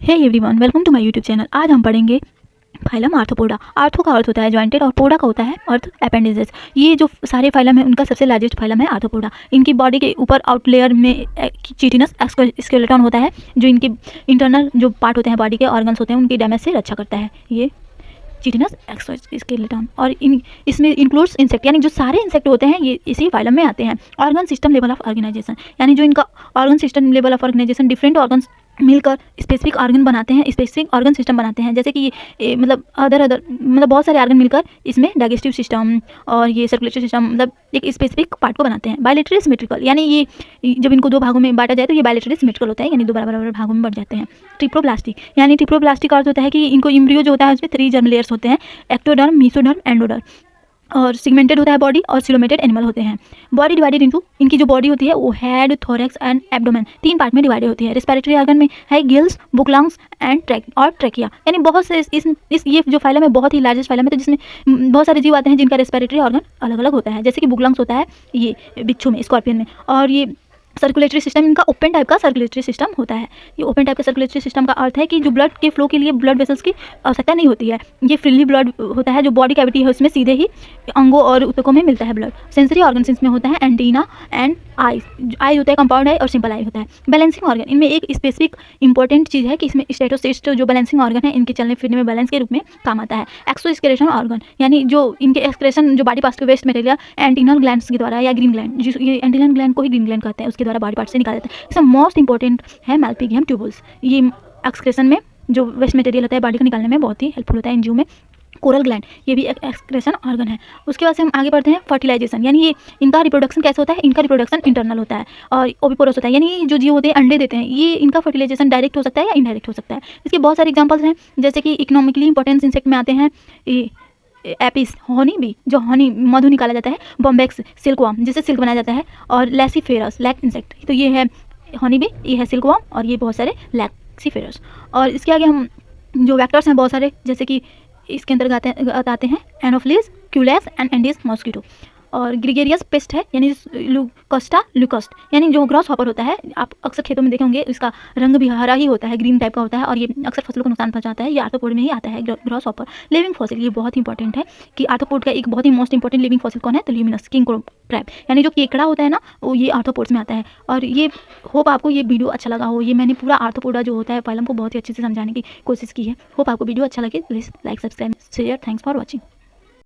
Hey everyone, welcome to my YouTube channel. आज हम पढ़ेंगे फाइलम आर्थ्रोपोडा। आर्थो का अर्थ होता है जॉइंटेड और पोडा का होता है अर्थ अपेंडिजेस। ये जो सारे फाइलम है उनका सबसे लार्जेस्ट फाइलम है आर्थ्रोपोडा। इनकी बॉडी के ऊपर आउट लेयर में चिटिनस स्केलेटन होता है जो इनके इंटरनल जो पार्ट होते हैं बॉडी के ऑर्गन्स होते हैं उनकी डैमेज से रक्षा करता है ये चिटिनस स्केलेटन। और इसमें इंक्लूड्स इंसेक्ट, यानी जो सारे इंसेक्ट होते हैं ये इसी फाइलम में आते हैं। Organ system level of organisation, यानी जो इनका organ system level of organisation different organs मिलकर स्पेसिफिक ऑर्गन बनाते हैं, स्पेसिफिक ऑर्गन सिस्टम बनाते हैं। जैसे कि मतलब अदर बहुत सारे ऑर्गन मिलकर इसमें डाइजेस्टिव सिस्टम और ये सर्कुलेटरी सिस्टम मतलब एक स्पेसिफिक पार्ट को बनाते हैं। बायलेटरली सिमेट्रिकल, यानी ये जब इनको दो भागों में बांटा जाए तो ये बायलेटरली सिमेट्रिकल होता है, यानी दो बराबर भागों में बढ़ जाते हैं। ट्रिप्लोब्लास्टिक, यानी ट्रिप्लोब्लास्टिक का अर्थ होता है कि इनको एम्ब्रियो जो होता है उसमें 3 जर्म लेयर्स होते हैं, एक्टोडर्म, मेसोडर्म, एंडोडर्म। और सिगमेंटेड होता है बॉडी और सिलोमेटेड एनिमल होते हैं। बॉडी डिवाइडेड इनटू, इनकी जो बॉडी होती है वो head, thorax and abdomen 3 part में डिवाइडेड होती है। रेस्पिरेटरी ऑर्गन में है gills, book lungs and trachea, यानी बहुत से इस ये जो फाइलम है बहुत ही लार्जेस्ट फाइलम है, तो जिसमें बहुत सारे जीव आते हैं जिनका रेस्पिरेटरी ऑर्गन अलग अलग होता है। जैसे कि बुक लंग्स होता है ये बिच्छू में, स्कॉर्पियन में। और ये सर्कुलेटरी सिस्टम इनका ओपन टाइप का सर्कुलेटरी सिस्टम होता है। ये ओपन टाइप का सर्कुलेटरी सिस्टम का अर्थ है कि जो ब्लड के फ्लो के लिए ब्लड वेसल्स की आवश्यकता नहीं होती है। ये फ्रीली ब्लड होता है, जो बॉडी कैविटी है उसमें सीधे ही अंगों और ऊतकों में मिलता है ब्लड। सेंसरी ऑर्गन्स इसमें होता है एंटीना एंड आई होता है, कंपाउंड आई और सिंपल आई होता है। बैलेंसिंग ऑर्गन, इनमें एक स्पेसिफिक इंपॉर्टेंट चीज़ है कि इसमें स्टेटोसिस्ट जो बैलेंसिंग ऑर्गन है इनके चलने फिरने में बैलेंस के रूप में काम आता है। एक्सोस्केलेटन ऑर्गन, यानी जो इनके एक्सक्रेशन जो बॉडी पार्ट्स के वेस्ट मटेरियल एंटीनल ग्लैंड्स के द्वारा या ग्रीन ग्लैंड, जिस ये एंटीनल ग्लैंड को ही ग्रीन ग्लैंड कहते हैं, उसके द्वारा बॉडी पार्ट से निकाला जाता है। इसमें मोस्ट इंपॉर्टेंट है माल्पिगियम ट्यूबुल्स। ये एक्सक्रेशन में जो वेस्ट मटेरियल होता है बॉडी को निकालने में बहुत ही हेल्पफुल होता है इन जीव में। कोरल ग्लैंड, ये भी एक एक्सक्रेशन ऑर्गन है। उसके बाद से हम आगे बढ़ते हैं फर्टिलाइजेशन, यानी ये इनका रिप्रोडक्शन कैसे होता है। इनका रिप्रोडक्शन इंटरनल होता है और ओविपोरस होता है, यानी जो जीव होते हैं अंडे देते हैं। ये इनका फर्टिलाइजेशन डायरेक्ट हो सकता है या इनडायरेक्ट हो सकता है। इसके बहुत सारे एग्जांपल्स हैं, जैसे कि इकोनॉमिकली इंपॉर्टेंस इंसेक्ट में आते हैं एपिस, हनी बी, जो हनी मधु निकाला जाता है, बॉम्बेक्स, सिल्कवर्म जिससे सिल्क बनाया जाता है, और लैसीफेरस लैक इंसेक्ट, तो ये है हनी बी, ये है सिल्कवर्म और ये बहुत सारे लैक्सीफेरस। और इसके आगे हम जो वेक्टर्स हैं बहुत सारे, जैसे कि इसके अंतर्गत आते हैं anopheles, queueless and Andes mosquito. और ग्रिगेरियस पेस्ट है, यानी लुकोस्टा लुकोस्ट, यानी जो ग्रॉस हॉपर होता है, आप अक्सर खेतों में देखे होंगे, इसका रंग भी हरा ही होता है, ग्रीन टाइप का होता है और ये अक्सर फसलों को नुकसान पहुंचाता है। ये आर्थ्रोपोड में ही आता है ग्रॉस हॉपर। लिविंग फॉसिल, ये बहुत इंपॉर्टेंट है कि आर्थ्रोपोड का एक बहुत ही मोस्ट इंपॉर्टेंट लिविंग फॉसिल कौन है, तो ल्यूमिनस किंग क्रैब, यानी जो केकड़ा होता है ना, वो ये आर्थ्रोपोड्स में आता है। और ये होप आपको ये वीडियो अच्छा लगा हो। ये मैंने पूरा आर्थ्रोपोडा जो होता है फाइलम को बहुत ही अच्छे से समझाने की कोशिश की है। होप आपको वीडियो अच्छा लगे। Please like, subscribe, share. Thanks for watching.